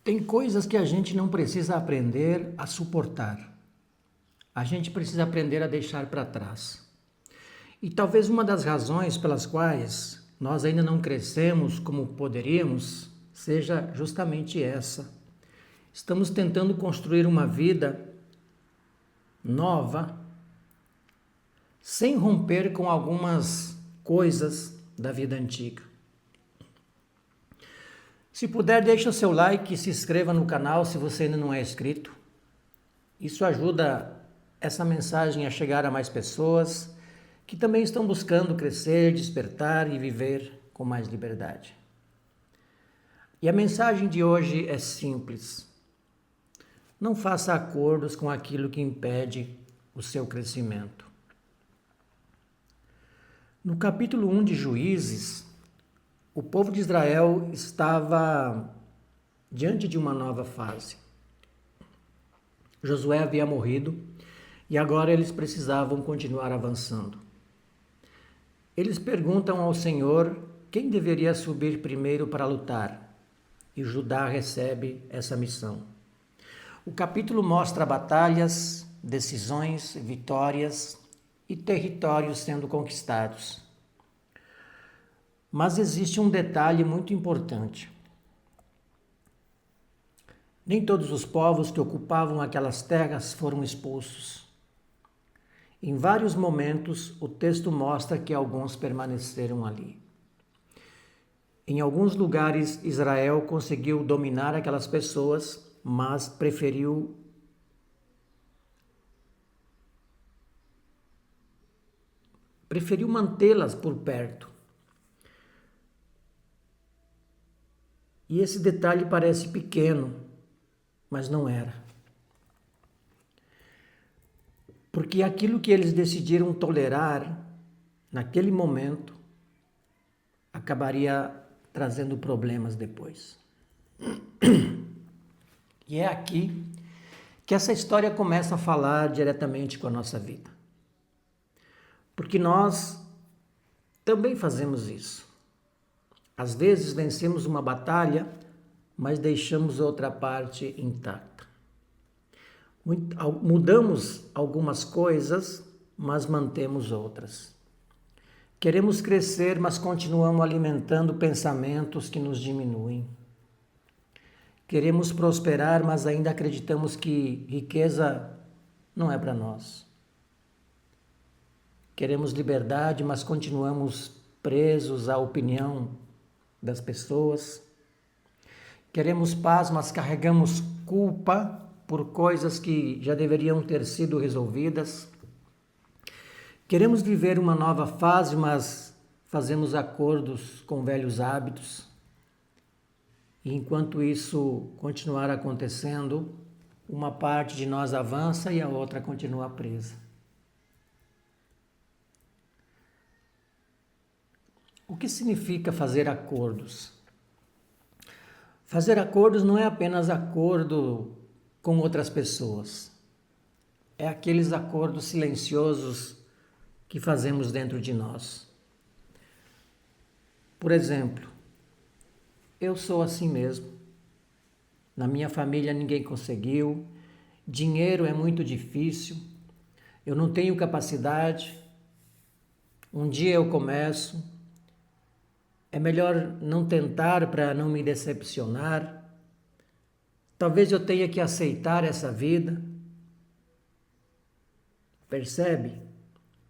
Tem coisas que a gente não precisa aprender a suportar. A gente precisa aprender a deixar para trás. E talvez uma das razões pelas quais nós ainda não crescemos como poderíamos seja justamente essa. Estamos tentando construir uma vida nova, sem romper com algumas coisas da vida antiga. Se puder, deixa o seu like e se inscreva no canal se você ainda não é inscrito. Isso ajuda essa mensagem a chegar a mais pessoas que também estão buscando crescer, despertar e viver com mais liberdade. E a mensagem de hoje é simples. Não faça acordos com aquilo que impede o seu crescimento. No capítulo 1 de Juízes, o povo de Israel estava diante de uma nova fase. Josué havia morrido e agora eles precisavam continuar avançando. Eles perguntam ao Senhor quem deveria subir primeiro para lutar, e Judá recebe essa missão. O capítulo mostra batalhas, decisões, vitórias e territórios sendo conquistados. Mas existe um detalhe muito importante. Nem todos os povos que ocupavam aquelas terras foram expulsos. Em vários momentos, o texto mostra que alguns permaneceram ali. Em alguns lugares, Israel conseguiu dominar aquelas pessoas, mas preferiu mantê-las por perto. E esse detalhe parece pequeno, mas não era. Porque aquilo que eles decidiram tolerar naquele momento acabaria trazendo problemas depois. E é aqui que essa história começa a falar diretamente com a nossa vida. Porque nós também fazemos isso. Às vezes vencemos uma batalha, mas deixamos outra parte intacta. Mudamos algumas coisas, mas mantemos outras. Queremos crescer, mas continuamos alimentando pensamentos que nos diminuem. Queremos prosperar, mas ainda acreditamos que riqueza não é para nós. Queremos liberdade, mas continuamos presos à opinião das pessoas. Queremos paz, mas carregamos culpa por coisas que já deveriam ter sido resolvidas. Queremos viver uma nova fase, mas fazemos acordos com velhos hábitos. E enquanto isso continuar acontecendo, uma parte de nós avança e a outra continua presa. O que significa fazer acordos? Fazer acordos não é apenas acordo com outras pessoas. É aqueles acordos silenciosos que fazemos dentro de nós. Por exemplo, eu sou assim mesmo. Na minha família ninguém conseguiu. Dinheiro é muito difícil. Eu não tenho capacidade. Um dia eu começo. É melhor não tentar para não me decepcionar. Talvez eu tenha que aceitar essa vida. Percebe?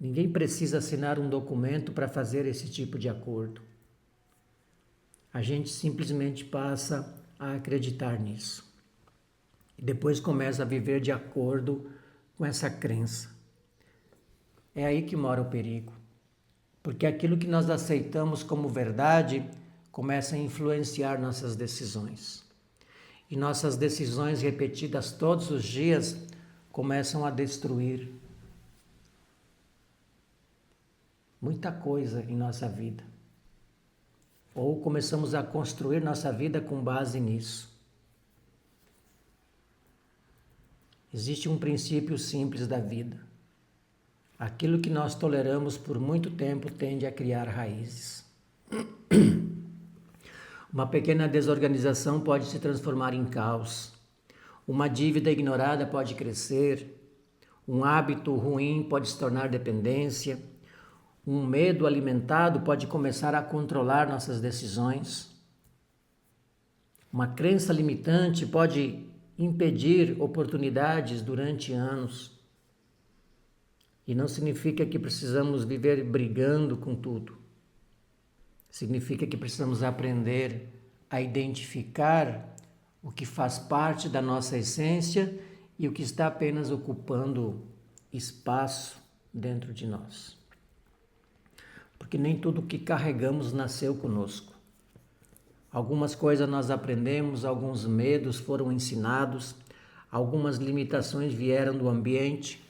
Ninguém precisa assinar um documento para fazer esse tipo de acordo. A gente simplesmente passa a acreditar nisso. E depois começa a viver de acordo com essa crença. É aí que mora o perigo. Porque aquilo que nós aceitamos como verdade começa a influenciar nossas decisões. E nossas decisões repetidas todos os dias começam a destruir muita coisa em nossa vida. Ou começamos a construir nossa vida com base nisso. Existe um princípio simples da vida. Aquilo que nós toleramos por muito tempo tende a criar raízes. Uma pequena desorganização pode se transformar em caos. Uma dívida ignorada pode crescer. Um hábito ruim pode se tornar dependência. Um medo alimentado pode começar a controlar nossas decisões. Uma crença limitante pode impedir oportunidades durante anos. E não significa que precisamos viver brigando com tudo. Significa que precisamos aprender a identificar o que faz parte da nossa essência e o que está apenas ocupando espaço dentro de nós. Porque nem tudo que carregamos nasceu conosco. Algumas coisas nós aprendemos, alguns medos foram ensinados, algumas limitações vieram do ambiente,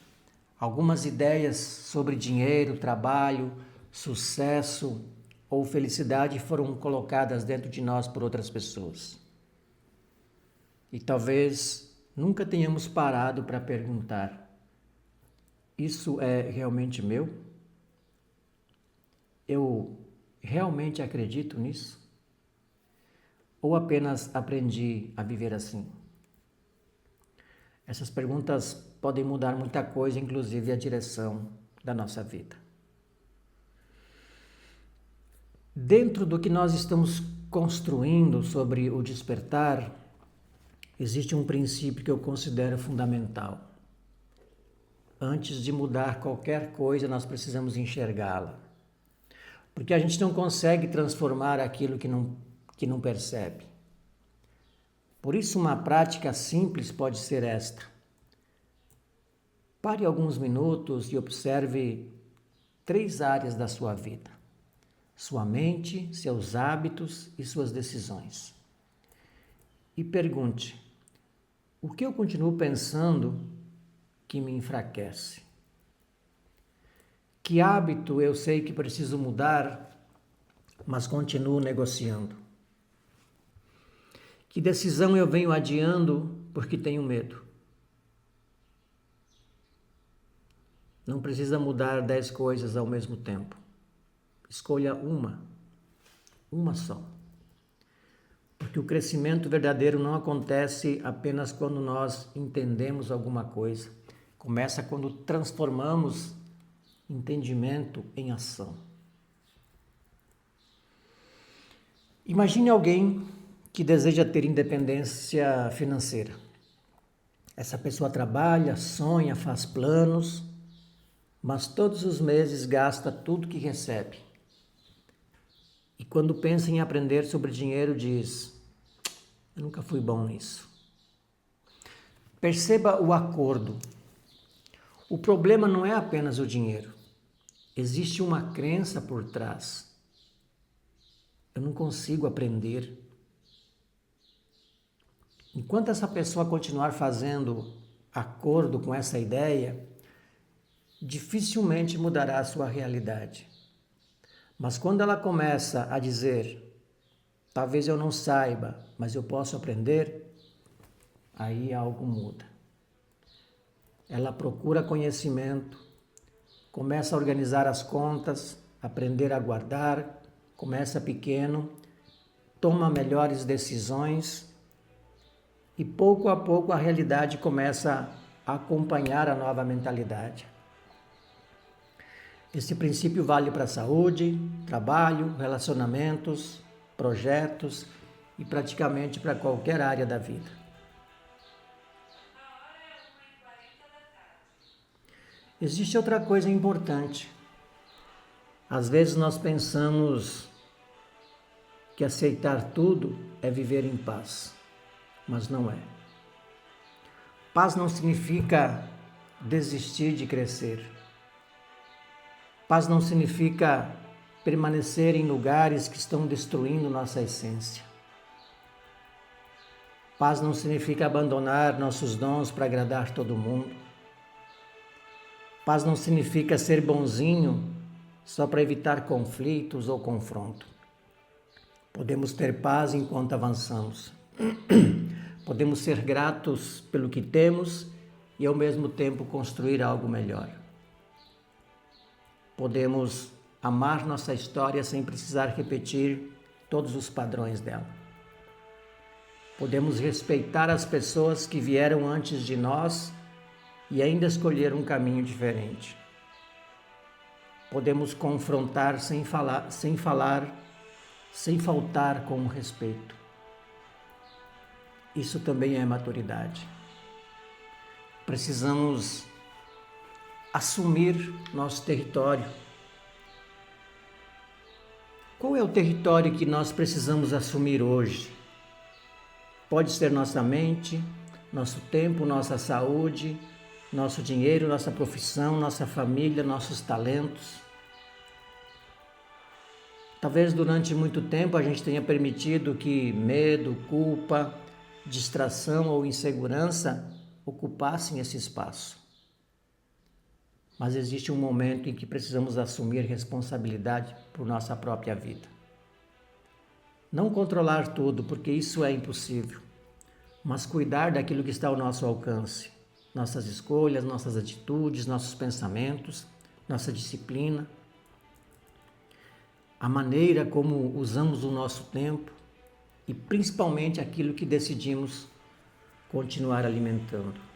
algumas ideias sobre dinheiro, trabalho, sucesso ou felicidade foram colocadas dentro de nós por outras pessoas. E talvez nunca tenhamos parado para perguntar: isso é realmente meu? Eu realmente acredito nisso? Ou apenas aprendi a viver assim? Essas perguntas podem mudar muita coisa, inclusive a direção da nossa vida. Dentro do que nós estamos construindo sobre o despertar, existe um princípio que eu considero fundamental. Antes de mudar qualquer coisa, nós precisamos enxergá-la. Porque a gente não consegue transformar aquilo que não percebe. Por isso, uma prática simples pode ser esta. Pare alguns minutos e observe 3 áreas da sua vida: sua mente, seus hábitos e suas decisões. E pergunte: o que eu continuo pensando que me enfraquece? Que hábito eu sei que preciso mudar, mas continuo negociando? Que decisão eu venho adiando porque tenho medo? Não precisa mudar 10 coisas ao mesmo tempo. Escolha uma só. Porque o crescimento verdadeiro não acontece apenas quando nós entendemos alguma coisa. Começa quando transformamos entendimento em ação. Imagine alguém que deseja ter independência financeira. Essa pessoa trabalha, sonha, faz planos, mas todos os meses gasta tudo que recebe. E quando pensa em aprender sobre dinheiro, diz: eu nunca fui bom nisso. Perceba o acordo. O problema não é apenas o dinheiro. Existe uma crença por trás. Eu não consigo aprender. Enquanto essa pessoa continuar fazendo acordo com essa ideia, dificilmente mudará a sua realidade. Mas quando ela começa a dizer: talvez eu não saiba, mas eu posso aprender, aí algo muda. Ela procura conhecimento, começa a organizar as contas, aprender a guardar, começa pequeno, toma melhores decisões e pouco a pouco a realidade começa a acompanhar a nova mentalidade. Esse princípio vale para a saúde, trabalho, relacionamentos, projetos e praticamente para qualquer área da vida. Existe outra coisa importante. Às vezes nós pensamos que aceitar tudo é viver em paz, mas não é. Paz não significa desistir de crescer. Paz não significa permanecer em lugares que estão destruindo nossa essência. Paz não significa abandonar nossos dons para agradar todo mundo. Paz não significa ser bonzinho só para evitar conflitos ou confronto. Podemos ter paz enquanto avançamos. Podemos ser gratos pelo que temos e ao mesmo tempo construir algo melhor. Podemos amar nossa história sem precisar repetir todos os padrões dela. Podemos respeitar as pessoas que vieram antes de nós e ainda escolher um caminho diferente. Podemos confrontar sem faltar com respeito. Isso também é maturidade. Precisamos assumir nosso território. Qual é o território que nós precisamos assumir hoje? Pode ser nossa mente, nosso tempo, nossa saúde, nosso dinheiro, nossa profissão, nossa família, nossos talentos. Talvez durante muito tempo a gente tenha permitido que medo, culpa, distração ou insegurança ocupassem esse espaço. Mas existe um momento em que precisamos assumir responsabilidade por nossa própria vida. Não controlar tudo, porque isso é impossível, mas cuidar daquilo que está ao nosso alcance. Nossas escolhas, nossas atitudes, nossos pensamentos, nossa disciplina, a maneira como usamos o nosso tempo e principalmente aquilo que decidimos continuar alimentando.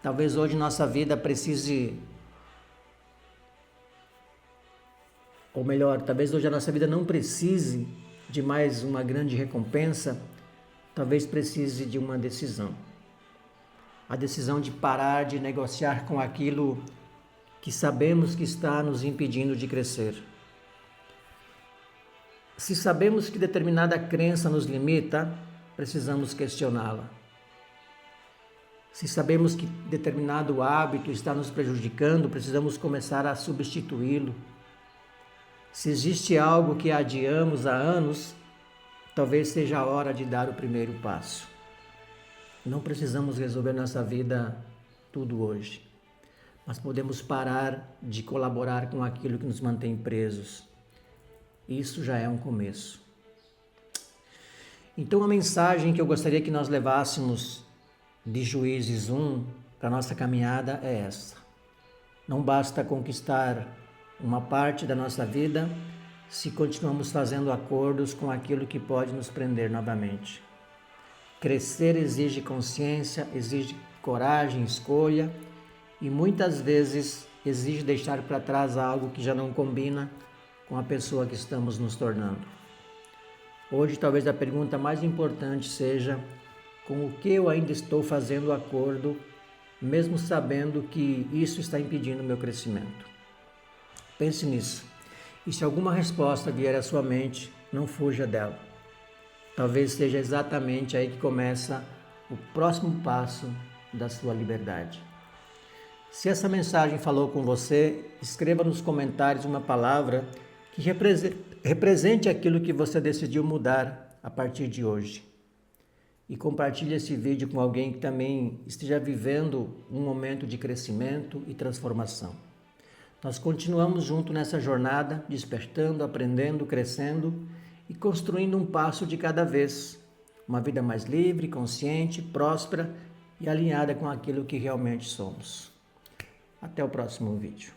Talvez hoje nossa vida precise, ou melhor, talvez hoje a nossa vida não precise de mais uma grande recompensa, talvez precise de uma decisão. A decisão de parar de negociar com aquilo que sabemos que está nos impedindo de crescer. Se sabemos que determinada crença nos limita, precisamos questioná-la. Se sabemos que determinado hábito está nos prejudicando, precisamos começar a substituí-lo. Se existe algo que adiamos há anos, talvez seja a hora de dar o primeiro passo. Não precisamos resolver nossa vida tudo hoje, mas podemos parar de colaborar com aquilo que nos mantém presos. Isso já é um começo. Então a mensagem que eu gostaria que nós levássemos de Juízes 1 para a nossa caminhada é essa. Não basta conquistar uma parte da nossa vida se continuamos fazendo acordos com aquilo que pode nos prender novamente. Crescer exige consciência, exige coragem, escolha e muitas vezes exige deixar para trás algo que já não combina com a pessoa que estamos nos tornando. Hoje talvez a pergunta mais importante seja: com o que eu ainda estou fazendo acordo, mesmo sabendo que isso está impedindo o meu crescimento? Pense nisso. E se alguma resposta vier à sua mente, não fuja dela. Talvez seja exatamente aí que começa o próximo passo da sua liberdade. Se essa mensagem falou com você, escreva nos comentários uma palavra que represente aquilo que você decidiu mudar a partir de hoje. E compartilhe esse vídeo com alguém que também esteja vivendo um momento de crescimento e transformação. Nós continuamos juntos nessa jornada, despertando, aprendendo, crescendo e construindo um passo de cada vez. Uma vida mais livre, consciente, próspera e alinhada com aquilo que realmente somos. Até o próximo vídeo.